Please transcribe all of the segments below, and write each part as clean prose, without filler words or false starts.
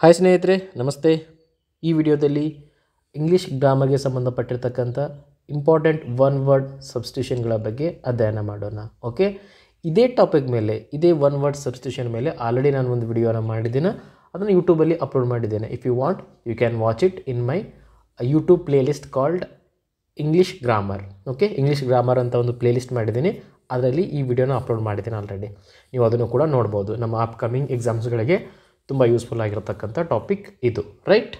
Hi ಸ್ನೇಹಿತರೆ, ನಮಸ್ತೆ. ಈ ವಿಡಿಯೋದಲ್ಲಿ ಇಂಗ್ಲೀಷ್ ಗ್ರಾಮರ್ಗೆ ಸಂಬಂಧಪಟ್ಟಿರ್ತಕ್ಕಂಥ ಇಂಪಾರ್ಟೆಂಟ್ ಒನ್ ವರ್ಡ್ ಸಬ್ಸ್ಟಿಟ್ಯೂಷನ್ಗಳ ಬಗ್ಗೆ ಅಧ್ಯಯನ ಮಾಡೋಣ. ಓಕೆ, ಇದೇ ಟಾಪಿಕ್ ಮೇಲೆ, ಇದೇ ಒನ್ ವರ್ಡ್ ಸಬ್ಸ್ಟಿಟ್ಯೂಷನ್ ಮೇಲೆ ಆಲ್ರೆಡಿ ನಾನು ಒಂದು ವಿಡಿಯೋನ ಮಾಡಿದ್ದೀನಿ. ಅದನ್ನು ಯೂಟ್ಯೂಬಲ್ಲಿ ಅಪ್ಲೋಡ್ ಮಾಡಿದ್ದೇನೆ. If you want you can watch it in my YouTube playlist called English grammar. Okay, English grammar ಅಂತ ಒಂದು ಪ್ಲೇ ಲಿಸ್ಟ್ ಮಾಡಿದ್ದೀನಿ. ಅದರಲ್ಲಿ ಈ ವಿಡಿಯೋನ ಅಪ್ಲೋಡ್ ಮಾಡಿದ್ದೀನಿ ಆಲ್ರೆಡಿ. ನೀವು ಅದನ್ನು ಕೂಡ ನೋಡ್ಬೋದು. ನಮ್ಮ ಅಪ್ಕಮಿಂಗ್ ಎಕ್ಸಾಮ್ಸ್ಗಳಿಗೆ ತುಂಬ ಯೂಸ್ಫುಲ್ ಆಗಿರತಕ್ಕಂಥ ಟಾಪಿಕ್ ಇದು, ರೈಟ್?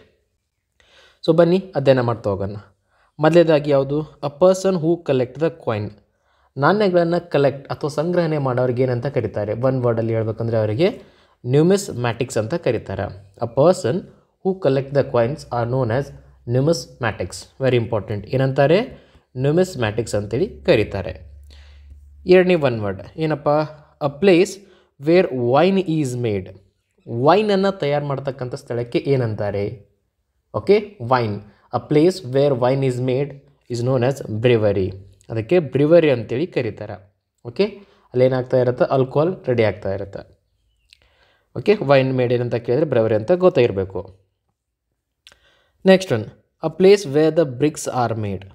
ಸೊ ಬನ್ನಿ ಅಧ್ಯಯನ ಮಾಡ್ತಾ ಹೋಗೋಣ. ಮೊದಲೇದಾಗಿ ಯಾವುದು? ಅ person who collect the coin. ನಾಣ್ಯಗಳನ್ನು ಕಲೆಕ್ಟ್ ಅಥವಾ ಸಂಗ್ರಹಣೆ ಮಾಡೋರಿಗೆ ಏನಂತ ಕರೀತಾರೆ? ಒನ್ ವರ್ಡಲ್ಲಿ ಹೇಳ್ಬೇಕಂದ್ರೆ ಅವರಿಗೆ ನ್ಯೂಮಿಸ್ಮ್ಯಾಟಿಕ್ಸ್ ಅಂತ ಕರೀತಾರೆ. A person who collect the coins are known as numismatics. Very important. ಏನಂತಾರೆ? ನ್ಯೂಮಿಸ್ಮ್ಯಾಟಿಕ್ಸ್ ಅಂತೇಳಿ ಕರೀತಾರೆ. ಎರಡನೇ ಒನ್ ವರ್ಡ್ ಏನಪ್ಪ? A place where wine is made. ವೈನನ್ನು ತಯಾರು ಮಾಡ್ತಕ್ಕಂಥ ಸ್ಥಳಕ್ಕೆ ಏನಂತಾರೆ? Okay, wine. A place where wine is made is known as brewery. ಅದಕ್ಕೆ ಬ್ರಿವರಿ ಅಂತೇಳಿ ಕರೀತಾರೆ. ಓಕೆ, ಅಲ್ಲೇನಾಗ್ತಾ ಇರುತ್ತೆ? ಆಲ್ಕೋಹಾಲ್ ರೆಡಿ ಆಗ್ತಾ ಇರುತ್ತೆ. ಓಕೆ, ವೈನ್ ಮೇಡ್ ಏನಂತ ಕೇಳಿದ್ರೆ ಬ್ರಿವರಿ ಅಂತ ಗೊತ್ತಾಗಿರಬೇಕು. Next one, a place where the bricks are made.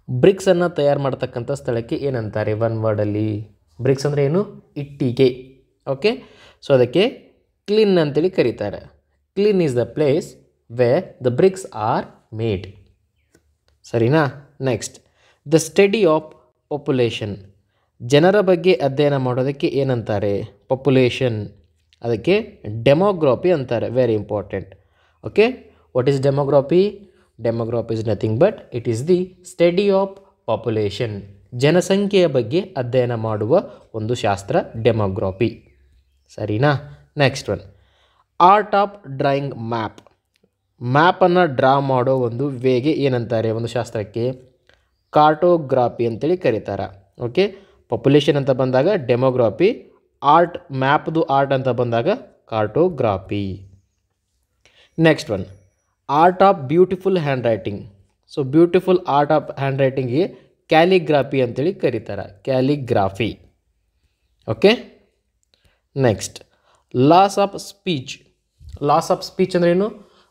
ಬ್ರಿಕ್ಸನ್ನು ತಯಾರು ಮಾಡ್ತಕ್ಕಂಥ ಸ್ಥಳಕ್ಕೆ ಏನಂತಾರೆ ಒನ್ ವರ್ಡಲ್ಲಿ? ಬ್ರಿಕ್ಸ್ ಅಂದರೆ ಏನು? ಇಟ್ಟಿಗೆ. ಓಕೆ, ಸೊ ಅದಕ್ಕೆ ಕ್ಲೀನ್ ಅಂತೇಳಿ ಕರೀತಾರೆ. Kiln is the place where the bricks are made. ಸರಿನಾ? Next, the study of population. ಜನರ ಬಗ್ಗೆ ಅಧ್ಯಯನ ಮಾಡೋದಕ್ಕೆ ಏನಂತಾರೆ? ಪಾಪ್ಯುಲೇಷನ್. ಅದಕ್ಕೆ ಡೆಮೋಗ್ರಫಿ ಅಂತಾರೆ. Very important. Okay, what is demography? Demography is nothing but it is the study of population. ಜನಸಂಖ್ಯೆಯ ಬಗ್ಗೆ ಅಧ್ಯಯನ ಮಾಡುವ ಒಂದು ಶಾಸ್ತ್ರ ಡೆಮೋಗ್ರಫಿ. ಸರಿನಾ? Next one, art of drawing map. ಮ್ಯಾಪನ್ನು ಡ್ರಾ ಮಾಡೋ ಒಂದು ವೇಗೆ ಏನಂತಾರೆ ಒಂದು ಶಾಸ್ತ್ರಕ್ಕೆ? ಕಾರ್ಟೋಗ್ರಾಫಿ ಅಂತೇಳಿ ಕರೀತಾರೆ. ಓಕೆ, ಪಾಪ್ಯುಲೇಷನ್ ಅಂತ ಬಂದಾಗ ಡೆಮೋಗ್ರಫಿ, ಆರ್ಟ್ ಮ್ಯಾಪ್ದು ಆರ್ಟ್ ಅಂತ ಬಂದಾಗ cartography. Next one, art of beautiful handwriting. So beautiful art of hand ರೈಟಿಂಗ್ಗೆ ಕ್ಯಾಲಿಗ್ರಾಫಿ ಅಂತೇಳಿ ಕರೀತಾರೆ. Calligraphy. Okay, next, loss of speech. Loss of speech ಅಂದ್ರೇನು?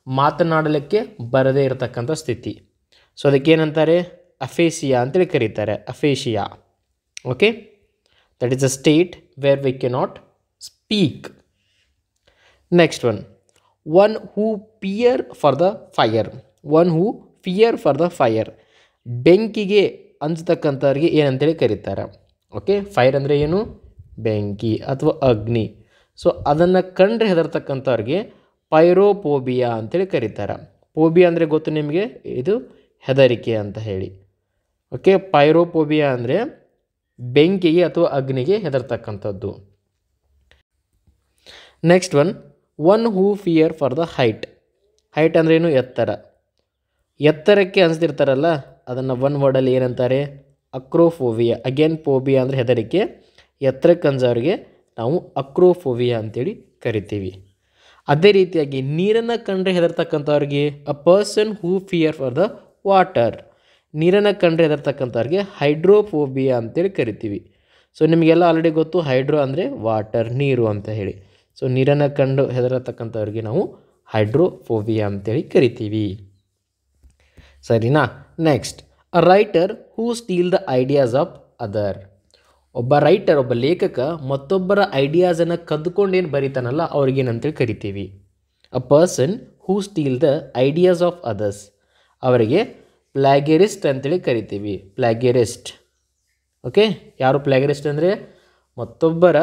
ಮಾತನಾಡಲಿಕ್ಕೆ ಬರದೇ ಇರತಕ್ಕಂಥ ಸ್ಥಿತಿ. ಸೊ ಅದಕ್ಕೇನಂತಾರೆ? ಅಫೇಸಿಯಾ ಅಂತೇಳಿ ಕರೀತಾರೆ. Aphasia. Okay, that is a state where we cannot speak. Next one, one who fear for the fire. One who fear for the fire. ಬೆಂಕಿಗೆ ಅಂಜತಕ್ಕಂಥವ್ರಿಗೆ ಏನಂತೇಳಿ ಕರೀತಾರೆ? ಓಕೆ, ಫೈರ್ ಅಂದರೆ ಏನು? ಬೆಂಕಿ ಅಥವಾ ಅಗ್ನಿ. ಸೊ ಅದನ್ನು ಕಂಡ್ರೆ ಹೆದರ್ತಕ್ಕಂಥವ್ರಿಗೆ ಪೈರೋಫೋಬಿಯಾ ಅಂತೇಳಿ ಕರೀತಾರೆ. ಫೋಬಿಯಾ ಅಂದರೆ ಗೊತ್ತು ನಿಮಗೆ? ಇದು ಹೆದರಿಕೆ ಅಂತ ಹೇಳಿ. ಓಕೆ, ಪೈರೋಫೋಬಿಯಾ ಅಂದರೆ ಬೆಂಕಿಗೆ ಅಥವಾ ಅಗ್ನಿಗೆ ಹೆದರ್ತಕ್ಕಂಥದ್ದು. Next one who fear for the height. Height ಅಂದ್ರೇನು? ಎತ್ತರ. ಎತ್ತರಕ್ಕೆ ಅನಿಸ್ತಿರ್ತಾರಲ್ಲ, ಅದನ್ನು ಒನ್ ವರ್ಡಲ್ಲಿ ಏನಂತಾರೆ? ಅಕ್ರೋಫೋಬಿಯಾ. ಅಗೇನ್ ಫೋಬಿಯಾ ಅಂದರೆ ಹೆದರಿಕೆ. ಎತ್ತರಕ್ಕೆ ಅಂಜೋರಿಗೆ ನಾವು ಅಕ್ರೋಫೋಬಿಯಾ ಅಂತೇಳಿ ಕರಿತೀವಿ. ಅದೇ ರೀತಿಯಾಗಿ ನೀರನ್ನು ಕಂಡ್ರೆ ಹೆದರ್ತಕ್ಕಂಥವ್ರಿಗೆ a person who fear for the water. ನೀರನ್ನು ಕಂಡ್ರೆ ಹೆದರ್ತಕ್ಕಂಥವ್ರಿಗೆ ಹೈಡ್ರೋಫೋಬಿಯಾ ಅಂತೇಳಿ ಕರಿತೀವಿ. ಸೊ ನಿಮಗೆಲ್ಲ ಆಲ್ರೆಡಿ ಗೊತ್ತು, ಹೈಡ್ರೋ ಅಂದರೆ ವಾಟರ್, ನೀರು ಅಂತ ಹೇಳಿ. ಸೊ ನೀರನ್ನು ಕಂಡು ಹೆದರತಕ್ಕಂಥವ್ರಿಗೆ ನಾವು ಹೈಡ್ರೋಫೋಬಿಯಾ ಅಂತೇಳಿ ಕರಿತೀವಿ. ಸರಿನಾ? Next, a writer who steal the ideas of other. ಒಬ್ಬ ರೈಟರ್, ಒಬ್ಬ ಲೇಖಕ ಮತ್ತೊಬ್ಬರ ಐಡಿಯಾಸನ್ನು ಕದ್ದುಕೊಂಡು ಏನು ಬರೀತಾನಲ್ಲ ಅವ್ರಿಗೇನಂತೇಳಿ ಕರಿತೀವಿ? ಅ person who steal the ideas of others. ಅವರಿಗೆ ಪ್ಲಾಗ್ಯರಿಸ್ಟ್ ಅಂತೇಳಿ ಕರಿತೀವಿ. ಪ್ಲಾಗ್ಯರಿಸ್ಟ್. ಓಕೆ, ಯಾರು ಪ್ಲಾಗ್ಯರಿಸ್ಟ್ ಅಂದರೆ? ಮತ್ತೊಬ್ಬರ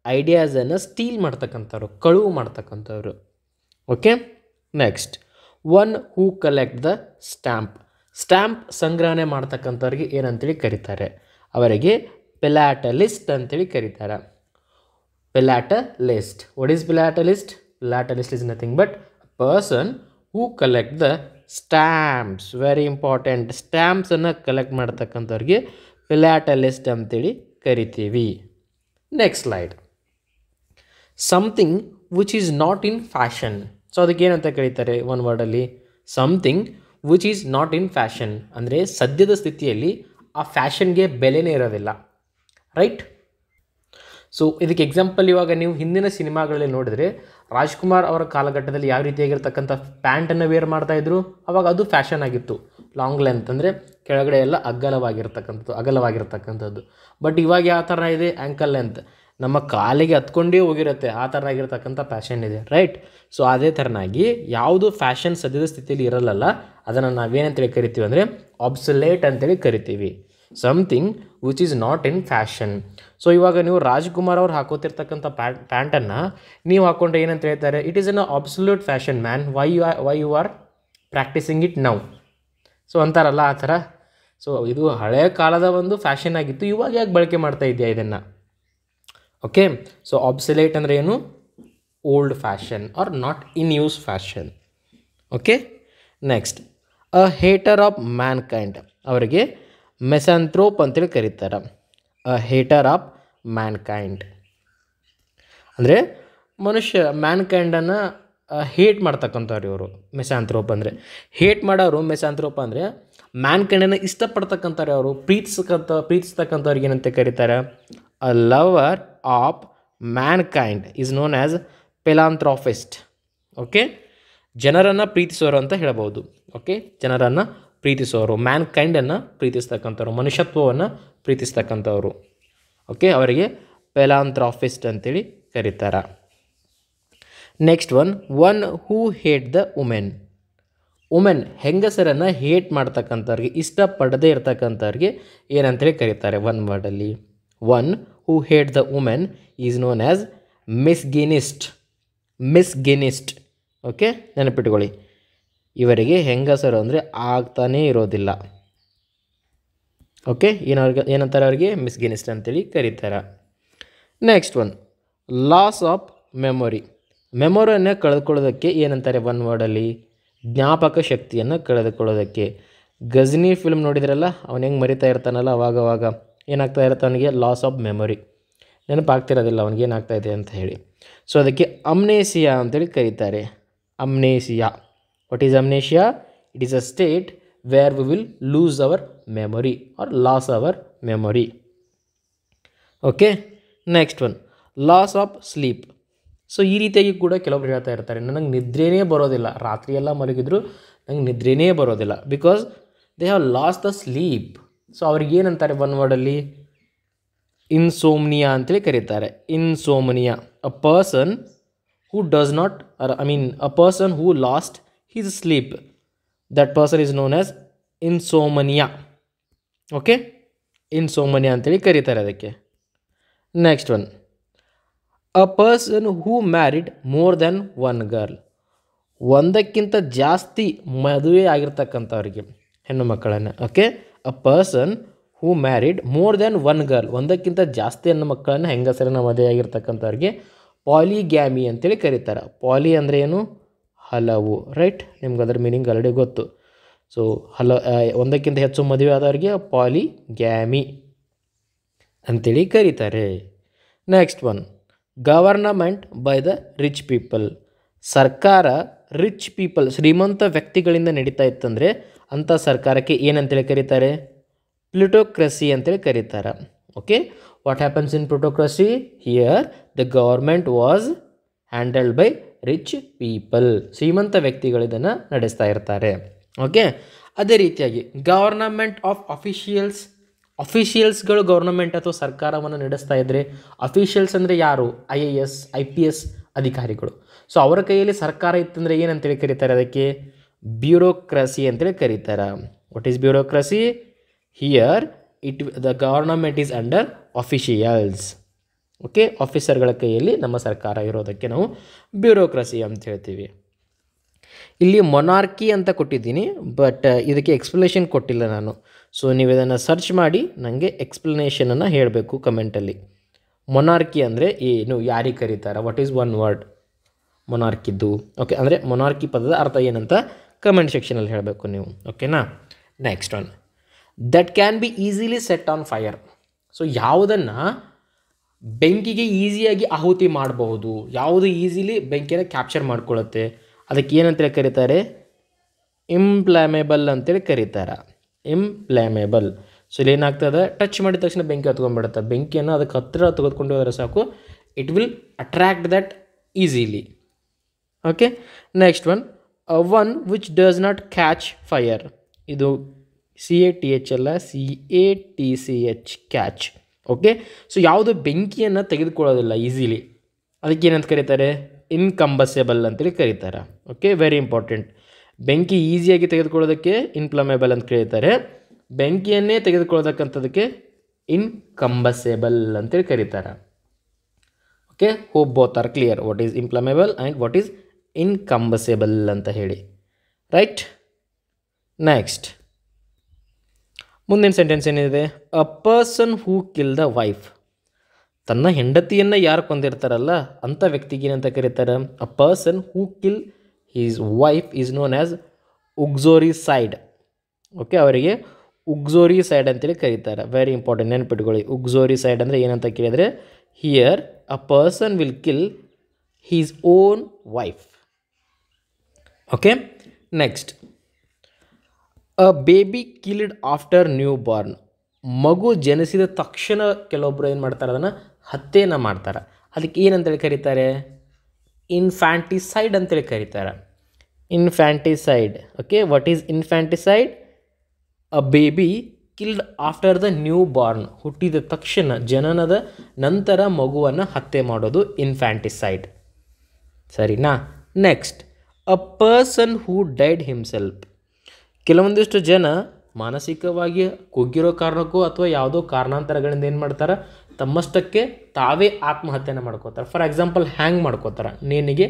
ಐಡಿಯಾಸನ್ನು ಸ್ಟೀಲ್ ಮಾಡ್ತಕ್ಕಂಥವ್ರು, ಕಳುವು ಮಾಡ್ತಕ್ಕಂಥವ್ರು. Okay, next, one who collect the stamp. Stamp ಸಂಗ್ರಹಣೆ ಮಾಡ್ತಕ್ಕಂಥವ್ರಿಗೆ ಏನಂತೇಳಿ ಕರೀತಾರೆ? ಅವರಿಗೆ ಫಿಲಾಟಲಿಸ್ಟ್ ಅಂತೇಳಿ ಕರೀತಾರೆ. Philatelist. What is philatelist? Philatelist is nothing but person who collect the stamps. Very important. ಸ್ಟ್ಯಾಂಪ್ಸನ್ನು ಕಲೆಕ್ಟ್ ಮಾಡ್ತಕ್ಕಂಥವ್ರಿಗೆ ಫಿಲಾಟಲಿಸ್ಟ್ ಅಂತೇಳಿ ಕರಿತೀವಿ. Next slide, something which is not in fashion. So ಅದಕ್ಕೇನಂತ ಕರೀತಾರೆ ಒನ್ ವರ್ಡಲ್ಲಿ? Something which is not in fashion ಅಂದರೆ ಸದ್ಯದ ಸ್ಥಿತಿಯಲ್ಲಿ ಆ ಫ್ಯಾಷನ್ಗೆ ಬೆಲೆನೇ ಇರೋದಿಲ್ಲ, ರೈಟ್? ಸೊ ಇದಕ್ಕೆ ಎಕ್ಸಾಂಪಲ್ ಇವಾಗ ನೀವು ಹಿಂದಿನ ಸಿನಿಮಾಗಳಲ್ಲಿ ನೋಡಿದರೆ ರಾಜ್ಕುಮಾರ್ ಅವರ ಕಾಲಘಟ್ಟದಲ್ಲಿ ಯಾವ ರೀತಿಯಾಗಿರ್ತಕ್ಕಂಥ ಪ್ಯಾಂಟನ್ನು ವೇರ್ ಮಾಡ್ತಾಯಿದ್ರು, ಅವಾಗ ಅದು ಫ್ಯಾಷನ್ ಆಗಿತ್ತು. ಲಾಂಗ್ ಲೆಂತ್ ಅಂದರೆ ಕೆಳಗಡೆ ಎಲ್ಲ ಅಗಲವಾಗಿರ್ತಕ್ಕಂಥದ್ದು. ಬಟ್ ಇವಾಗ ಯಾವ ಥರ ಇದೆ, ಆ್ಯಂಕಲ್ ಲೆಂತ್, ನಮ್ಮ ಕಾಲಿಗೆ ಹತ್ಕೊಂಡೇ ಹೋಗಿರುತ್ತೆ, ಆ ಥರ ಆಗಿರ್ತಕ್ಕಂಥ ಫ್ಯಾಷನ್ ಇದೆ, ರೈಟ್. ಸೊ ಅದೇ ಥರನಾಗಿ ಯಾವುದು ಫ್ಯಾಷನ್ ಸದ್ಯದ ಸ್ಥಿತಿಯಲ್ಲಿ ಇರಲ್ಲ ಅದನ್ನು ನಾವೇನಂತೇಳಿ ಕರಿತೀವಿ ಅಂದರೆ ಆಬ್ಸೊಲೇಟ್ ಅಂತೇಳಿ ಕರಿತೀವಿ. Something which is not in fashion. So ಇವಾಗ ನೀವು ರಾಜ್ಕುಮಾರ್ ಅವ್ರು ಹಾಕೋತಿರ್ತಕ್ಕಂಥ ಪ್ಯಾಂಟನ್ನು ನೀವು ಹಾಕ್ಕೊಂಡ್ರೆ ಏನಂತ ಹೇಳ್ತಾರೆ, it is an absolute fashion man, why you are practicing it now. So ಅಂತಾರಲ್ಲ ಆ ಥರ. ಸೊ ಇದು ಹಳೆಯ ಕಾಲದ ಒಂದು ಫ್ಯಾಷನ್ ಆಗಿತ್ತು, ಇವಾಗ ಯಾಕೆ ಬಳಕೆ ಮಾಡ್ತಾ ಇದೆಯಾ ಇದನ್ನು? ಓಕೆ. ಸೊ ಆಬ್ಸೊಲೇಟ್ ಅಂದರೆ ಏನು, old fashion or not in use fashion. Okay. Next, a hater of mankind, ಅವರಿಗೆ ಮೆಸಾಂಥ್ರೋಪ್ ಅಂತೇಳಿ ಕರೀತಾರೆ. ಅ ಹೇಟರ್ ಆಫ್ ಮ್ಯಾನ್ಕೈಂಡ್ ಅಂದರೆ ಮನುಷ್ಯ ಮ್ಯಾನ್ಕೈಂಡನ್ನು ಹೇಟ್ ಮಾಡ್ತಕ್ಕಂಥವ್ರು ಇವರು. ಮೆಸಾಂಥ್ರೋಪ್ ಅಂದರೆ ಹೇಟ್ ಮಾಡೋರು. ಮೆಸಾಂಥ್ರೋಪ್ ಅಂದರೆ ಮ್ಯಾನ್ಕೈಂಡನ್ನು ಇಷ್ಟಪಡ್ತಕ್ಕಂಥವ್ರು, ಅವರು ಪ್ರೀತಿಸ್ತಕ್ಕಂಥವ್ರಿಗೆ ಏನಂತ ಕರೀತಾರೆ, a lover of mankind is known as philanthropist. Okay. ಜನರನ್ನು ಪ್ರೀತಿಸೋರು ಅಂತ ಹೇಳ್ಬೋದು. ಓಕೆ. ಜನರನ್ನು ಪ್ರೀತಿಸೋರು, ಮ್ಯಾನ್ಕೈಂಡನ್ನು ಪ್ರೀತಿಸ್ತಕ್ಕಂಥವ್ರು, ಮನುಷ್ಯತ್ವವನ್ನು ಪ್ರೀತಿಸ್ತಕ್ಕಂಥವ್ರು. ಓಕೆ. ಅವರಿಗೆ ಫಿಲಾಂಥ್ರಾಪಿಸ್ಟ್ ಅಂತೇಳಿ ಕರೀತಾರೆ. Next one who hate the women ಹೆಂಗಸರನ್ನು ಹೇಟ್ ಮಾಡ್ತಕ್ಕಂಥವ್ರಿಗೆ, ಇಷ್ಟಪಡದೇ ಇರ್ತಕ್ಕಂಥವ್ರಿಗೆ ಏನಂತೇಳಿ ಕರೀತಾರೆ ಒನ್ ವರ್ಡಲ್ಲಿ. One who hate the women is known as misogynist. Okay. ನೆನಪಿಟ್ಕೊಳ್ಳಿ, ಇವರಿಗೆ ಹೆಂಗಸರು ಅಂದರೆ ಆಗ್ತಾನೇ ಇರೋದಿಲ್ಲ. ಓಕೆ. ಏನಂತಾರೆ ಅವರಿಗೆ, ಮಿಸ್ಗಿನಿಸ್ಟ್ ಅಂತೇಳಿ ಕರೀತಾರೆ. ನೆಕ್ಸ್ಟ್ ಲಾಸ್ ಆಫ್ ಮೆಮೊರಿಯನ್ನು ಕಳೆದುಕೊಳ್ಳೋದಕ್ಕೆ ಏನಂತಾರೆ ಒನ್ ವರ್ಡಲ್ಲಿ, ಜ್ಞಾಪಕ ಶಕ್ತಿಯನ್ನು ಕಳೆದುಕೊಳ್ಳೋದಕ್ಕೆ. ಗಜ್ನಿ ಫಿಲ್ಮ್ ನೋಡಿದ್ರಲ್ಲ, ಅವನು ಹೆಂಗೆ ಮರಿತಾ ಇರ್ತಾನಲ್ಲ ಅವಾಗವಾಗ, ಏನಾಗ್ತಾ ಇರುತ್ತೆ ಅವನಿಗೆ, ಲಾಸ್ ಆಫ್ ಮೆಮೊರಿ, ನೆನಪಾಗ್ತಿರೋದಿಲ್ಲ ಅವನಿಗೆ ಏನಾಗ್ತಾ ಇದೆ ಅಂತ ಹೇಳಿ. ಸೊ ಅದಕ್ಕೆ ಅಮ್ನೇಸಿಯಾ ಅಂತೇಳಿ ಕರೀತಾರೆ. Amnesia. What is amnesia? It is a state where we will lose our memory or lose our memory. Okay. Next loss of sleep. So ಈ ರೀತಿಯಾಗಿ ಕೂಡ ಕೆಲವೊಬ್ರು ಹೇಳ್ತಾ ಇರ್ತಾರೆ, ನನಗೆ ನಿದ್ರೆನೇ ಬರೋದಿಲ್ಲ, ರಾತ್ರಿ ಎಲ್ಲ ಮಲಗಿದ್ರು ನಂಗೆ ನಿದ್ರೆನೇ ಬರೋದಿಲ್ಲ, because they have loss the sleep. So ಅವ್ರಿಗೇನಂತಾರೆ ಒನ್ ವರ್ಡಲ್ಲಿ, ಇನ್ಸೋಮ್ನಿಯಾ ಅಂತೇಳಿ ಕರೀತಾರೆ. Insomnia, a person who does not a person who lost his sleep, that person is known as insomnia. Okay. Insomnia ಅಂತೇಳಿ ಕರೀತಾರೆ ಅದಕ್ಕೆ. Next a person who married more than one girl, ಒಂದಕ್ಕಿಂತ ಜಾಸ್ತಿ ಮದುವೆ ಆಗಿರ್ತಕ್ಕಂಥವ್ರಿಗೆ, ಹೆಣ್ಣು ಮಕ್ಕಳನ್ನು. Okay. A person who married more than one girl, ಒಂದಕ್ಕಿಂತ ಜಾಸ್ತಿ ಹೆಣ್ಣು ಮಕ್ಕಳನ್ನು, ಹೆಂಗಸರನ್ನು ಮದುವೆ ಆಗಿರ್ತಕ್ಕಂಥವ್ರಿಗೆ ಪಾಲಿಗ್ಯಾಮಿ ಅಂತೇಳಿ ಕರೀತಾರೆ. ಪಾಲಿ ಅಂದರೆ ಏನು, ಹಲವು, ರೈಟ್. ನಿಮ್ಗೆ ಅದರ ಮೀನಿಂಗ್ ಆಲ್ರೆಡಿ ಗೊತ್ತು. ಸೊ ಒಂದಕ್ಕಿಂತ ಹೆಚ್ಚು ಮದುವೆ ಆದವ್ರಿಗೆ ಪಾಲಿಗ್ಯಾಮಿ ಅಂತೇಳಿ ಕರೀತಾರೆ. Next government by the rich people, ಸರ್ಕಾರ ರಿಚ್ ಪೀಪಲ್, ಶ್ರೀಮಂತ ವ್ಯಕ್ತಿಗಳಿಂದ ನಡೀತಾ ಇತ್ತಂದರೆ ಅಂಥ ಸರ್ಕಾರಕ್ಕೆ ಏನಂತೇಳಿ ಕರೀತಾರೆ, ಪ್ಲುಟೋಕ್ರಸಿ ಅಂತೇಳಿ ಕರೀತಾರೆ. Okay. What happens in plutocracy? Here the government was handled by rich people, ಶ್ರೀಮಂತ ವ್ಯಕ್ತಿಗಳು ಇದನ್ನು ನಡೆಸ್ತಾ ಇರ್ತಾರೆ. ಓಕೆ. ಅದೇ ರೀತಿಯಾಗಿ ಗವರ್ನಮೆಂಟ್ ಆಫ್ ಅಫಿಷಿಯಲ್ಸ್ಗಳು ಗೌರ್ನಮೆಂಟ್ ಅಥವಾ ಸರ್ಕಾರವನ್ನು ನಡೆಸ್ತಾ ಇದ್ದರೆ, ಅಫಿಷಿಯಲ್ಸ್ ಅಂದರೆ ಯಾರು, IAS IPS ಅಧಿಕಾರಿಗಳು. ಸೊ ಅವರ ಕೈಯಲ್ಲಿ ಸರ್ಕಾರ ಇತ್ತಂದರೆ ಏನಂತೇಳಿ ಕರೀತಾರೆ, ಅದಕ್ಕೆ ಬ್ಯೂರೋಕ್ರಸಿ ಅಂತೇಳಿ ಕರೀತಾರೆ. What is bureaucracy? Here the government is under officials. Okay. ಆಫೀಸರ್ಗಳ ಕೈಯಲ್ಲಿ ನಮ್ಮ ಸರ್ಕಾರ ಇರೋದಕ್ಕೆ ನಾವು ಬ್ಯೂರೋಕ್ರಸಿ ಅಂತ ಹೇಳ್ತೀವಿ. ಇಲ್ಲಿ ಮೊನಾರ್ಕಿ ಅಂತ ಕೊಟ್ಟಿದ್ದೀನಿ, ಬಟ್ ಇದಕ್ಕೆ ಎಕ್ಸ್ಪ್ಲನೇಷನ್ ಕೊಟ್ಟಿಲ್ಲ ನಾನು. ಸೊ ನೀವು ಇದನ್ನು ಸರ್ಚ್ ಮಾಡಿ ನನಗೆ ಎಕ್ಸ್ಪ್ಲನೇಷನನ್ನು ಹೇಳಬೇಕು ಕಮೆಂಟಲ್ಲಿ. ಮೊನಾರ್ಕಿ ಅಂದರೆ ಏನು, ಯಾರಿಗೆ ಕರೀತಾರೆ, ವಾಟ್ ಈಸ್ ಒನ್ ವರ್ಡ್ ಮೊನಾರ್ಕಿದ್ದು. ಓಕೆ. ಅಂದರೆ ಮೊನಾರ್ಕಿ ಪದದ ಅರ್ಥ ಏನಂತ ಕಮೆಂಟ್ ಸೆಕ್ಷನಲ್ಲಿ ಹೇಳಬೇಕು ನೀವು. ಓಕೆನಾ. Next that can be easily set on fire. So ಯಾವುದನ್ನು ಬೆಂಕಿಗೆ ಈಸಿಯಾಗಿ ಆಹುತಿ ಮಾಡಬಹುದು, ಯಾವುದು ಈಸಿಲಿ ಬೆಂಕಿಯನ್ನು ಕ್ಯಾಪ್ಚರ್ ಮಾಡ್ಕೊಳ್ಳುತ್ತೆ, ಅದಕ್ಕೆ ಏನಂತೇಳಿ ಕರೀತಾರೆ, ಇಂಪ್ಲಾಮೇಬಲ್ ಅಂತೇಳಿ ಕರೀತಾರೆ. ಇಂಪ್ಲಾಮೇಬಲ್. ಸೊ ಇಲ್ಲಿ ಏನಾಗ್ತದೆ, ಟಚ್ ಮಾಡಿದ ತಕ್ಷಣ ಬೆಂಕಿ ಹತ್ಕೊಂಡ್ಬಿಡುತ್ತೆ. ಬೆಂಕಿಯನ್ನು ಅದಕ್ಕೆ ಹತ್ತಿರ ತೆಗೆದುಕೊಂಡು ಹೋದರೆ ಸಾಕು, it will attract that easily. Okay, next one which does not catch fire. ಇದು CATH ಅಲ್ಲ, CATCH, ಕ್ಯಾಚ್. ಓಕೆ, ಸೊ ಯಾವುದು ಬೆಂಕಿಯನ್ನು ತೆಗೆದುಕೊಳ್ಳೋದಿಲ್ಲ ಈಸಿಲಿ, ಅದಕ್ಕೆ ಏನಂತ ಕರೀತಾರೆ, ಇನ್ಕಂಬಸೇಬಲ್ ಅಂತೇಳಿ ಕರೀತಾರೆ. Okay, very important. ಬೆಂಕಿ ಈಸಿಯಾಗಿ ತೆಗೆದುಕೊಳ್ಳೋದಕ್ಕೆ ಇನ್ಫ್ಲಮೇಬಲ್ ಅಂತ ಕರೀತಾರೆ, ಬೆಂಕಿಯನ್ನೇ ತೆಗೆದುಕೊಳ್ಳೋದಕ್ಕಂಥದಕ್ಕೆ ಇನ್ಕಂಬಸೇಬಲ್ ಅಂತೇಳಿ ಕರೀತಾರೆ. Okay, hope both are clear, what is inflammable and what is incombustible ಅಂತ ಹೇಳಿ. ರೈಟ್, ನೆಕ್ಸ್ಟ್ ಮುಂದಿನ ಸೆಂಟೆನ್ಸ್ ಏನಿದೆ, a person who kill the wife. ತನ್ನ ಹೆಂಡತಿಯನ್ನು ಯಾರು ಕೊಂದಿರ್ತಾರಲ್ಲ ಅಂಥ ವ್ಯಕ್ತಿಗೆ ಏನಂತ ಕರೀತಾರೆ, a person who kill his wife is known as uxoricide. Okay, ಅವರಿಗೆ ಉಗ್ಜೋರಿಸೈಡ್ ಅಂತೇಳಿ ಕರೀತಾರೆ. Very important, ನೆನಪಿಟ್ಕೊಳ್ಳಿ. ಉಗ್ಜೋರಿಸೈಡ್ ಅಂದರೆ ಏನಂತ ಕೇಳಿದರೆ, here a person will kill he's own wife. Okay, next a baby killed after new Born. ಮಗು ಜನಿಸಿದ ತಕ್ಷಣ ಕೆಲವೊಬ್ಬರು ಏನು ಮಾಡ್ತಾರೆ, ಅದನ್ನು ಹತ್ಯೆಯನ್ನು ಮಾಡ್ತಾರೆ. ಅದಕ್ಕೆ ಏನಂತೇಳಿ ಕರೀತಾರೆ, ಇನ್ಫ್ಯಾಂಟಿಸೈಡ್ ಅಂತೇಳಿ ಕರೀತಾರೆ. Infanticide. Okay, what is infanticide? A baby killed after the new Born. ಹುಟ್ಟಿದ ತಕ್ಷಣ, ಜನನದ ನಂತರ ಮಗುವನ್ನು ಹತ್ಯೆ ಮಾಡೋದು ಇನ್ಫ್ಯಾಂಟಿಸೈಡ್. ಸರಿನಾ? Next a person who died himself. ಕೆಲವೊಂದಿಷ್ಟು ಜನ ಮಾನಸಿಕವಾಗಿ ಕುಗ್ಗಿರೋ ಕಾರಣಕ್ಕೂ ಅಥವಾ ಯಾವುದೋ ಕಾರಣಾಂತರಗಳಿಂದ ಏನು ಮಾಡ್ತಾರೆ, ತಮ್ಮಷ್ಟಕ್ಕೆ ತಾವೇ ಆತ್ಮಹತ್ಯೆನ ಮಾಡ್ಕೋತಾರೆ. ಫಾರ್ ಎಕ್ಸಾಂಪಲ್ ಹ್ಯಾಂಗ್ ಮಾಡ್ಕೋತಾರೆ, ನೇಣಿಗೆ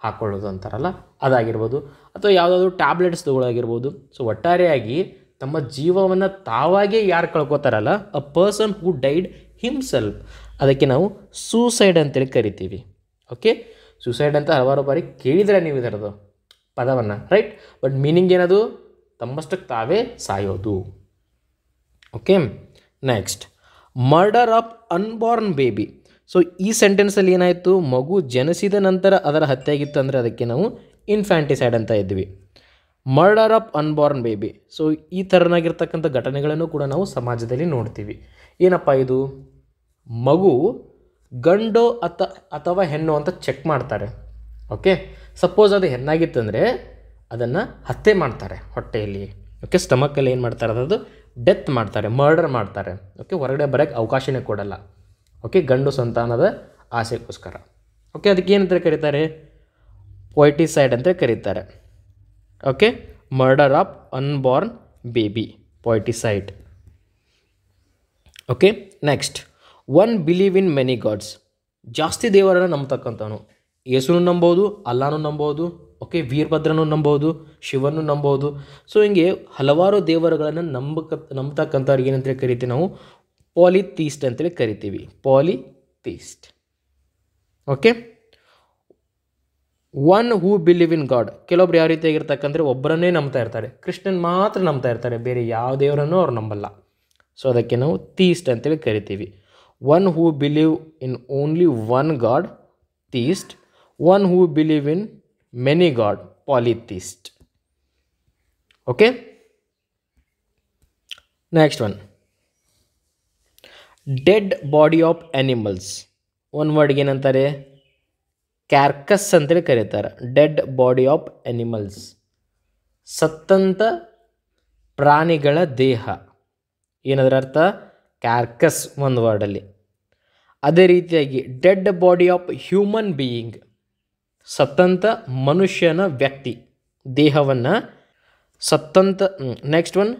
ಹಾಕ್ಕೊಳ್ಳೋದು ಅಂತಾರಲ್ಲ ಅದಾಗಿರ್ಬೋದು, ಅಥವಾ ಯಾವುದಾದ್ರೂ ಟ್ಯಾಬ್ಲೆಟ್ಸ್ ತಗೊಳ್ಳೋಗಿರ್ಬೋದು. ಸೊ ಒಟ್ಟಾರೆಯಾಗಿ ತಮ್ಮ ಜೀವವನ್ನು ತಾವಾಗೇ ಯಾರು ಕಳ್ಕೊತಾರಲ್ಲ, a person who died himself, ಅದಕ್ಕೆ ನಾವು ಸೂಸೈಡ್ ಅಂತೇಳಿ ಕರಿತೀವಿ. ಓಕೆ, ಸೂಸೈಡ್ ಅಂತ ಹಲವಾರು ಬಾರಿ ಕೇಳಿದರೆ ನೀವು ಇದರದು ಪದವನ್ನು, ರೈಟ್? ಬಟ್ ಮೀನಿಂಗ್ ಏನದು, ತಮ್ಮಷ್ಟಕ್ಕೆ ತಾವೇ ಸಾಯೋದು. Okay, next murder of unborn baby. So ಈ ಸೆಂಟೆನ್ಸಲ್ಲಿ ಏನಾಯಿತು, ಮಗು ಜನಿಸಿದ ನಂತರ ಅದರ ಹತ್ಯೆ ಆಗಿತ್ತು ಅಂದರೆ ಅದಕ್ಕೆ ನಾವು ಇನ್ಫ್ಯಾಂಟಿಸೈಡ್ ಅಂತ ಇದ್ವಿ. Murder of unborn baby. So ಈ ಥರನಾಗಿರ್ತಕ್ಕಂಥ ಘಟನೆಗಳನ್ನು ಕೂಡ ನಾವು ಸಮಾಜದಲ್ಲಿ ನೋಡ್ತೀವಿ. ಏನಪ್ಪ ಇದು, ಮಗು ಗಂಡು ಅಥವಾ ಹೆಣ್ಣು ಅಂತ ಚೆಕ್ ಮಾಡ್ತಾರೆ. ಓಕೆ, ಸಪೋಸ್ ಅದು ಹೆಣ್ಣಾಗಿತ್ತಂದರೆ ಅದನ್ನು ಹತ್ಯೆ ಮಾಡ್ತಾರೆ ಹೊಟ್ಟೆಯಲ್ಲಿ. ಓಕೆ, ಸ್ಟಮಕ್ಕಲ್ಲಿ ಏನು ಮಾಡ್ತಾರೆ, ಅದು ಡೆತ್ ಮಾಡ್ತಾರೆ, ಮರ್ಡರ್ ಮಾಡ್ತಾರೆ. ಓಕೆ, ಹೊರಗಡೆ ಬರೋಕ್ಕೆ ಅವಕಾಶನೇ ಕೊಡಲ್ಲ. ಓಕೆ, ಗಂಡು ಸಂತಾನದ ಆಸೆಗೋಸ್ಕರ. ಓಕೆ, ಅದಕ್ಕೆ ಏನಂತ ಕರೀತಾರೆ, ಪೊಯ್ಟಿಸೈಡ್ ಅಂತ ಕರೀತಾರೆ. Okay, murder of unborn baby, foeticide. Okay, next one believe in many gods. ಜಾಸ್ತಿ ದೇವರನ್ನು ನಂಬತಕ್ಕಂಥವನು, ಯೇಸುನು ನಂಬೋದು, ಅಲ್ಲಾನು ನಂಬೋದು. ಓಕೆ, ವೀರಭದ್ರನೂ ನಂಬೋದು, ಶಿವನು ನಂಬೋದು. ಸೊ ಹಿಂಗೆ ಹಲವಾರು ದೇವರುಗಳನ್ನು ನಂಬತಕ್ಕಂಥವ್ರಿಗೆ ಏನಂತೇಳಿ ಕರಿತೀವಿ ನಾವು, ಪಾಲಿಥೀಸ್ಟ್ ಅಂತೇಳಿ ಕರಿತೀವಿ. Polytheist. Okay, one who believe in god. ಕೆಲವೊಬ್ರು ಯಾವ ರೀತಿಯಾಗಿರ್ತಕ್ಕಂದ್ರೆ ಒಬ್ಬರನ್ನೇ ನಂಬ್ತಾ ಇರ್ತಾರೆ, ಕೃಷ್ಣನ್ ಮಾತ್ರ ನಂಬ್ತಾ ಇರ್ತಾರೆ, ಬೇರೆ ಯಾವ ದೇವರನ್ನು ಅವ್ರು ನಂಬಲ್ಲ. ಸೊ ಅದಕ್ಕೆ ನಾವು ಥೀಸ್ಟ್ ಅಂತೇಳಿ ಕರಿತೀವಿ. One who believe in only one god, theist. One who believe in many god, polytheist. Okay, next one dead body of animals. One ವರ್ಡ್ಗೆ ಏನಂತಾರೆ, ಕ್ಯಾರ್ಕಸ್ ಅಂತೇಳಿ ಕರೀತಾರೆ. ಡೆಡ್ ಬಾಡಿ ಆಫ್ ಆ್ಯನಿಮಲ್ಸ್, ಸತ್ತಂತ ಪ್ರಾಣಿಗಳ ದೇಹ. ಏನದರ ಅರ್ಥ, ಕ್ಯಾರ್ಕಸ್ ಒಂದು ವರ್ಡಲ್ಲಿ. ಅದೇ ರೀತಿಯಾಗಿ dead body of human being, ಸತ್ತಂತ ಮನುಷ್ಯನ ವ್ಯಕ್ತಿ ದೇಹವನ್ನು ಸತ್ತಂತ. Next one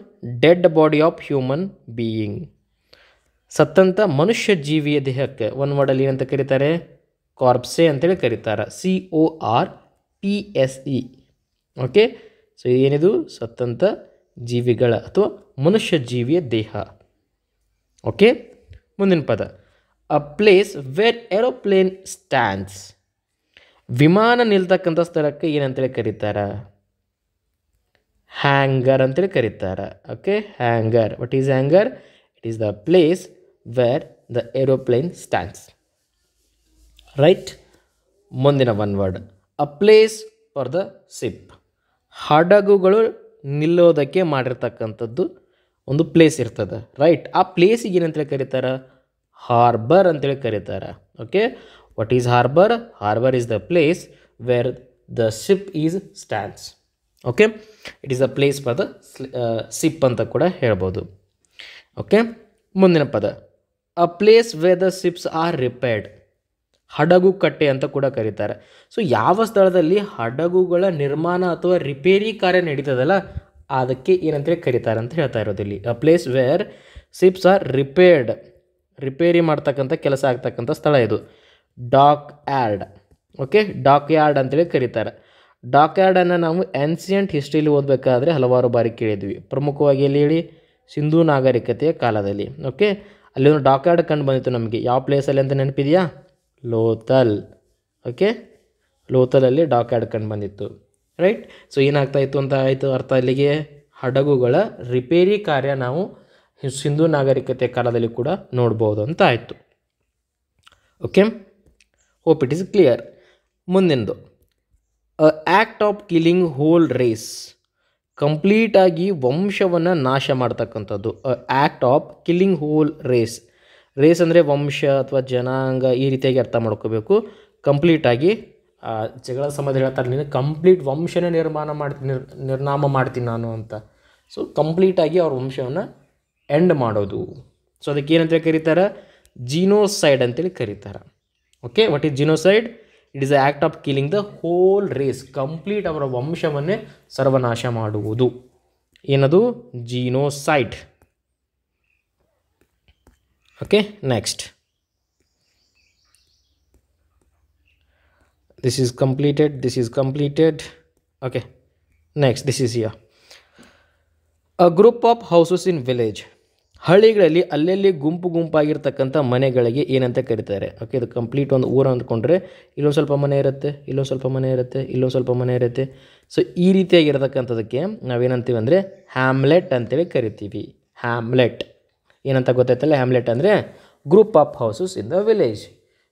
dead body of human being, ಸತ್ತಂತ ಮನುಷ್ಯ ಜೀವಿಯ ದೇಹಕ್ಕೆ ಒಂದು ವರ್ಡಲ್ಲಿ ಏನಂತ ಕರೀತಾರೆ, ಕಾರ್ಪ್ಸೆ ಅಂತೇಳಿ ಕರೀತಾರೆ. CORPSE. ಓಕೆ, ಸೊ ಏನಿದು, ಸತ್ತಂತ ಜೀವಿಗಳ ಅಥವಾ ಮನುಷ್ಯ ಜೀವಿಯ ದೇಹ. ಓಕೆ, ಮುಂದಿನ ಪದ a place where aeroplane stands. ವಿಮಾನ ನಿಲ್ತಕ್ಕಂಥ ಸ್ಥಳಕ್ಕೆ ಏನಂತೇಳಿ ಕರೀತಾರೆ, ಹ್ಯಾಂಗರ್ ಅಂತೇಳಿ ಕರೀತಾರೆ. Okay, hangar. What is hangar? It is the place where the aeroplane stands. Right. ಮುಂದಿನ one word a place for the ship. ಹಡಗುಗಳು ನಿಲ್ಲೋದಕ್ಕೆ ಮಾಡಿರ್ತಕ್ಕಂಥದ್ದು ಒಂದು ಪ್ಲೇಸ್ ಇರ್ತದೆ, ರೈಟ್? ಆ ಪ್ಲೇಸಿಗೆ ಏನಂತೇಳಿ ಕರೀತಾರೆ? ಹಾರ್ಬರ್ ಅಂತೇಳಿ ಕರೀತಾರೆ. Okay, what is harbour? Harbour is the place where the ship is stands. Okay, it is a place for the ship ಅಂತ ಕೂಡ ಹೇಳ್ಬೋದು. ಓಕೆ, ಮುಂದಿನ ಪದ a place where the ships are repaired. ಹಡಗು ಕಟ್ಟೆ ಅಂತ ಕೂಡ ಕರೀತಾರೆ. ಸೊ ಯಾವ ಸ್ಥಳದಲ್ಲಿ ಹಡಗುಗಳ ನಿರ್ಮಾಣ ಅಥವಾ ರಿಪೇರಿ ಕಾರ್ಯ ನಡೀತದಲ್ಲ ಅದಕ್ಕೆ ಏನಂತೇಳಿ ಕರೀತಾರೆ ಅಂತ ಹೇಳ್ತಾ ಇರೋದು ಇಲ್ಲಿ. A place where ships are repaired, ರಿಪೇರಿ ಮಾಡ್ತಕ್ಕಂಥ ಕೆಲಸ ಆಗ್ತಕ್ಕಂಥ ಸ್ಥಳ ಇದು. Dockyard. Okay, dockyard ಅಂತೇಳಿ ಕರೀತಾರೆ. ಡಾಕ್ ಯಾರ್ಡನ್ನು ನಾವು ಏನ್ಸಿಯಂಟ್ ಹಿಸ್ಟ್ರಿಲಿ ಓದಬೇಕಾದ್ರೆ ಹಲವಾರು ಬಾರಿ ಕೇಳಿದ್ವಿ. ಪ್ರಮುಖವಾಗಿ ಎಲ್ಲಿ ಹೇಳಿ? ಸಿಂಧೂ ನಾಗರಿಕತೆಯ ಕಾಲದಲ್ಲಿ. ಓಕೆ, ಅಲ್ಲಿ ಒಂದು ಡಾಕ್ ಯಾರ್ಡ್ ಕಂಡು ಬಂದಿತ್ತು ನಮಗೆ. ಯಾವ ಪ್ಲೇಸಲ್ಲಿ ಅಂತ ನೆನಪಿದೆಯಾ? ಲೋಥಲ್. ಓಕೆ, ಲೋಥಲಲ್ಲಿ ಡಾಕ್ ಯಾರ್ಡ್ ಕಂಡು ಬಂದಿತ್ತು, ರೈಟ್? ಸೊ ಏನಾಗ್ತಾಯಿತ್ತು ಅಂತ ಆಯಿತು ಅರ್ಥ ಇಲ್ಲಿಗೆ? ಹಡಗುಗಳ ರಿಪೇರಿ ಕಾರ್ಯ ನಾವು ಸಿಂಧೂ ನಾಗರಿಕತೆ ಕಾಲದಲ್ಲಿ ಕೂಡ ನೋಡ್ಬೋದು ಅಂತ ಆಯಿತು. Okay, hope it is clear. ಮುಂದಿನದು act of killing whole race. ಕಂಪ್ಲೀಟಾಗಿ ವಂಶವನ್ನು ನಾಶ ಮಾಡ್ತಕ್ಕಂಥದ್ದು. Act of killing whole race. Race ಅಂದರೆ ವಂಶ ಅಥವಾ ಜನಾಂಗ, ಈ ರೀತಿಯಾಗಿ ಅರ್ಥ ಮಾಡ್ಕೋಬೇಕು. ಕಂಪ್ಲೀಟಾಗಿ ಜಗಳ ಸಮಯದಲ್ಲಿ ಹೇಳ್ತಾರೆ, ನೀನು ಕಂಪ್ಲೀಟ್ ವಂಶನೇ ನಿರ್ನಾಮ ಮಾಡ್ತೀನಿ ನಾನು ಅಂತ. ಸೊ ಕಂಪ್ಲೀಟಾಗಿ ಅವ್ರ ವಂಶವನ್ನು ಎಂಡ್ ಮಾಡೋದು. ಸೊ ಅದಕ್ಕೆ ಏನಂತೇಳಿ ಕರೀತಾರೆ? ಜಿನೋಸೈಡ್ ಅಂತೇಳಿ ಕರೀತಾರೆ. Okay, what is genocide? It is a act of killing the whole race. Complete ಅವರ ವಂಶವನ್ನೇ ಸರ್ವನಾಶ ಮಾಡುವುದು. ಏನದು? Genocide. Okay, next. This is completed, this is completed. Okay, next, this is here. A group of houses in village. ಹಳ್ಳಿಗಳಲ್ಲಿ ಅಲ್ಲಲ್ಲಿ ಗುಂಪು ಗುಂಪಾಗಿರ್ತಕ್ಕಂಥ ಮನೆಗಳಿಗೆ ಏನಂತ ಕರೀತಾರೆ? ಓಕೆ, ಇದು ಕಂಪ್ಲೀಟ್ ಒಂದು ಊರು ಅಂದ್ಕೊಂಡ್ರೆ ಇಲ್ಲೊಂದು ಸ್ವಲ್ಪ ಮನೆ ಇರುತ್ತೆ, ಇಲ್ಲೊಂದು ಸ್ವಲ್ಪ ಮನೆ ಇರುತ್ತೆ, ಇಲ್ಲೊಂದು ಸ್ವಲ್ಪ ಮನೆ ಇರುತ್ತೆ. ಸೊ ಈ ರೀತಿಯಾಗಿರ್ತಕ್ಕಂಥದಕ್ಕೆ ನಾವೇನಂತೀವಿ ಅಂದರೆ ಹ್ಯಾಮ್ಲೆಟ್ ಅಂತೇಳಿ ಕರಿತೀವಿ. ಹ್ಯಾಮ್ಲೆಟ್ ಏನಂತ ಗೊತ್ತಾಯ್ತಲ್ಲ? ಹ್ಯಾಮ್ಲೆಟ್ ಅಂದರೆ group of houses in the village.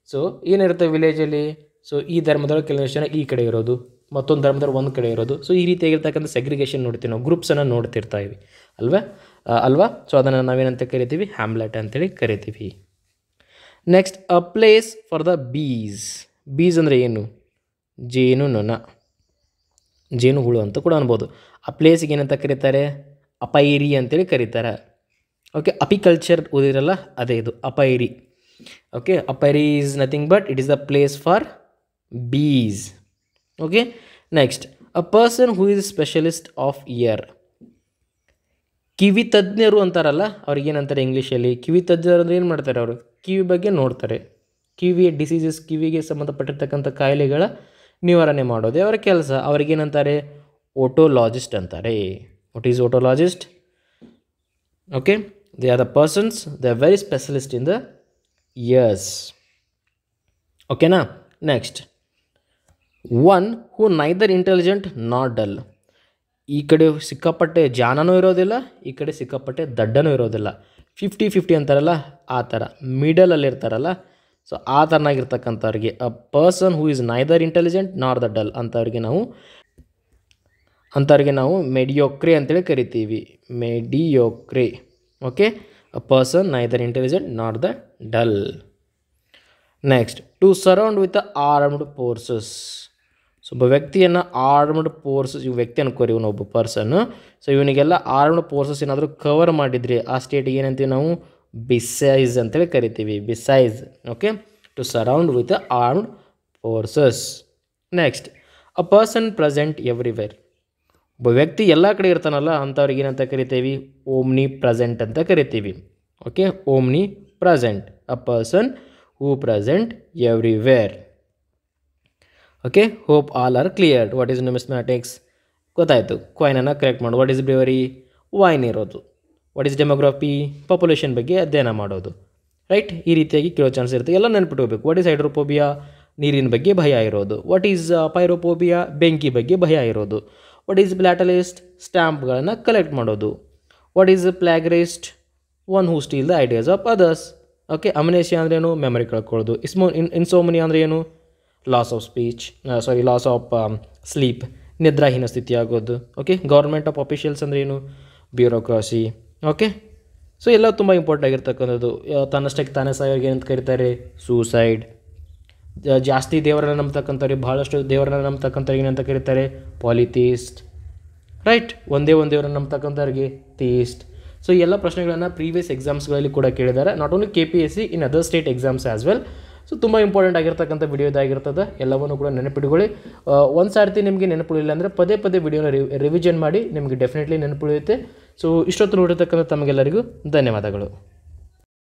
So ಏನಿರುತ್ತೆ ವಿಲೇಜಲ್ಲಿ? ಸೊ ಈ ಧರ್ಮದೊಳಗೆ ಕೆಲವೊಂದು ಜನ ಈ ಕಡೆ ಇರೋದು, ಮತ್ತೊಂದು ಧರ್ಮದವ್ರು ಒಂದು ಕಡೆ ಇರೋದು. ಸೊ ಈ ರೀತಿಯಾಗಿರ್ತಕ್ಕಂಥ ಸೆಗ್ರಿಗೇಷನ್ ನೋಡ್ತೀವಿ ನಾವು, ಗ್ರೂಪ್ಸನ್ನು ನೋಡ್ತಿರ್ತಾಯಿವಿ ಅಲ್ವಾ? ಸೊ ಅದನ್ನು ನಾವೇನಂತ ಕರಿತೀವಿ? ಹ್ಯಾಮ್ಲೆಟ್ ಅಂತೇಳಿ ಕರಿತೀವಿ. Next, a place for the bees. Bees ಅಂದರೆ ಏನು? ಜೇನು ನೊಣ, ಜೇನು ಹುಳು ಅಂತ ಕೂಡ ಅನ್ಬೋದು. ಆ ಪ್ಲೇಸಿಗೆ ಏನಂತ ಕರೀತಾರೆ? ಅಪೈರಿ ಅಂತೇಳಿ ಕರೀತಾರೆ. ಓಕೆ, ಅಪಿಕಲ್ಚರ್ ಓದಿರಲ್ಲ, ಅದೇ ಇದು apiary. Okay, apiary is nothing but it is the place for bees. Okay, next, a person who is specialist of ear. ಕಿವಿ ತಜ್ಞರು ಅಂತಾರಲ್ಲ, ಅವ್ರಿಗೆ ಏನಂತಾರೆ ಇಂಗ್ಲೀಷಲ್ಲಿ? ಕಿವಿ ತಜ್ಞರು ಅಂದರೆ ಏನು ಮಾಡ್ತಾರೆ? ಅವರು ಕಿವಿ ಬಗ್ಗೆ ನೋಡ್ತಾರೆ. ಕಿವಿಯ ಡಿಸೀಸಸ್, ಕಿವಿಗೆ ಸಂಬಂಧಪಟ್ಟಿರ್ತಕ್ಕಂಥ ಕಾಯಿಲೆಗಳ ನಿವಾರಣೆ ಮಾಡೋದೇ ಅವರ ಕೆಲಸ. ಅವ್ರಿಗೇನಂತಾರೆ? ಓಟೋಲಾಜಿಸ್ಟ್ ಅಂತಾರೆ. What is otologist? Okay, they are the persons, they are very specialist in the ears. ಓಕೆನಾ? Next, one who neither intelligent not dull. ಈ ಕಡೆ ಸಿಕ್ಕಾಪಟ್ಟೆ ಜಾನನೂ ಇರೋದಿಲ್ಲ, ಈ ಕಡೆ ಸಿಕ್ಕಾಪಟ್ಟೆ ದಡ್ಡನೂ ಇರೋದಿಲ್ಲ. 50-50 ಅಂತಾರಲ್ಲ, ಆ ಥರ ಮಿಡಲಲ್ಲಿ ಇರ್ತಾರಲ್ಲ. ಸೊ ಆ ಥರನಾಗಿರ್ತಕ್ಕಂಥವ್ರಿಗೆ a person who is neither intelligent not the dull ಅಂಥವ್ರಿಗೆ ನಾವು ಮೆಡಿಯೋಕ್ರೆ ಅಂತೇಳಿ ಕರಿತೀವಿ. Mediocre. Okay, a person neither intelligent not the dull. Next, to surround with armed forces. So ಒಬ್ಬ ವ್ಯಕ್ತಿಯನ್ನು ಆರ್ಮ್ಡ್ ಫೋರ್ಸಸ್, ಇವು ವ್ಯಕ್ತಿ ಅನ್ಕೋರಿ, ಇವನೊಬ್ಬ ಪರ್ಸನ್ನು. ಸೊ ಇವನಿಗೆಲ್ಲ ಆರ್ಮ್ಡ್ ಫೋರ್ಸಸ್ ಏನಾದರೂ ಕವರ್ ಮಾಡಿದರೆ ಆ ಸ್ಟೇಟಿಗೆ ಏನಂತೀವಿ ನಾವು? ಬಿಸೈಸ್ ಅಂತೇಳಿ ಕರಿತೀವಿ. Besiege. Okay, to surround with armed forces. Next, a person present everywhere. ಒಬ್ಬ ವ್ಯಕ್ತಿ ಎಲ್ಲ ಕಡೆ ಇರ್ತಾನಲ್ಲ ಅಂಥವ್ರಿಗೆ ಏನಂತ ಕರಿತೀವಿ? ಓಮ್ನಿ ಪ್ರೆಸೆಂಟ್ ಅಂತ ಕರಿತೀವಿ. Okay, Omni present. A person who present everywhere. Okay, hope all are clear. What is numismatics? ಗೊತ್ತಾಯಿತು. ಕಾಯಿನನ್ನು ಕರೆಕ್ಟ್ ಮಾಡೋದು. What is bravery? ವೈನ್ ಇರೋದು. What is demography? ಪಾಪ್ಯುಲೇಷನ್ ಬಗ್ಗೆ ಅಧ್ಯಯನ ಮಾಡೋದು, ರೈಟ್? ಈ ರೀತಿಯಾಗಿ ಕೇಳೋ ಚಾನ್ಸ್ ಇರುತ್ತೆ. ಎಲ್ಲ ನೆನ್ಪಿಟ್ಕೋಬೇಕು. What is hydrophobia? ನೀರಿನ ಬಗ್ಗೆ ಭಯ ಇರೋದು. What is pyrophobia? ಬೆಂಕಿ ಬಗ್ಗೆ ಭಯ ಇರೋದು. What is philatelist? ಸ್ಟ್ಯಾಂಪ್ಗಳನ್ನು ಕಲೆಕ್ಟ್ ಮಾಡೋದು. What is plagiarist? One who steal the ideas of others. Okay, amnesia ಅಂದ್ರೆ ಏನು? ಮೆಮೊರಿ ಕಳ್ಕೊಳ್ಳೋದು. ಇನ್ಸೋಮನಿಯಾ ಅಂದರೆ ಏನು? Loss of speech, loss of sleep, ನಿದ್ರಾಹೀನ ಸ್ಥಿತಿ ಆಗೋದು. ಓಕೆ, ಗೌರ್ಮೆಂಟ್ ಆಫ್ ಅಫಿಷಿಯಲ್ಸ್ ಅಂದರೆ ಏನು? ಬ್ಯೂರೋಕ್ರಸಿ. ಓಕೆ, ಸೊ ಎಲ್ಲ ತುಂಬ ಇಂಪಾರ್ಟೆಂಟ್ ಆಗಿರ್ತಕ್ಕಂಥದ್ದು. ತನ್ನಷ್ಟಕ್ಕೆ ತಾನೇ ಸಾಯೋರಿಗೆ ಏನಂತ ಕರೀತಾರೆ? ಸೂಸೈಡ್. ಜಾಸ್ತಿ ದೇವರನ್ನ ನಂಬ್ತಕ್ಕಂಥವ್ರಿಗೆ, ಭಾಳಷ್ಟು ದೇವರನ್ನ ನಂಬ್ತಕ್ಕಂಥವ್ರಿಗೆ ಏನಂತ ಕರೀತಾರೆ? ಪಾಲಿಥೀಸ್ಟ್. ರೈಟ್, ಒಂದೇ ಒಂದು ದೇವರನ್ನ ನಂಬ್ತಕ್ಕಂಥವ್ರಿಗೆ ಥೀಸ್ಟ್. ಸೊ ಎಲ್ಲ ಪ್ರಶ್ನೆಗಳನ್ನು ಪ್ರೀವಿಯಸ್ ಎಕ್ಸಾಮ್ಸ್ಗಳಲ್ಲಿ ಕೂಡ ಕೇಳಿದ್ದಾರೆ, not only KPSC, in other state exams as well. So ತುಂಬ ಇಂಪಾರ್ಟೆಂಟ್ ಆಗಿರ್ತಕ್ಕಂಥ ವಿಡಿಯೋ ಇದಾಗಿರ್ತದೆ, ಎಲ್ಲವನ್ನೂ ಕೂಡ ನೆನಪಿಟ್ಕೊಳ್ಳಿ. ಒಂದು ಸಾರ್ತಿ ನಿಮಗೆ ನೆನಪುಳಿಲ್ಲ ಅಂದರೆ ಪದೇ ಪದೇ ವಿಡಿಯೋನ ರಿವಿಷನ್ ಮಾಡಿ, ನಿಮಗೆ ಡೆಫಿನೆಟ್ಲಿ ನೆನಪುಳಿಯುತ್ತೆ. ಸೊ ಇಷ್ಟೊತ್ತು ನೋಡಿರ್ತಕ್ಕಂಥ ತಮಗೆಲ್ಲರಿಗೂ ಧನ್ಯವಾದಗಳು.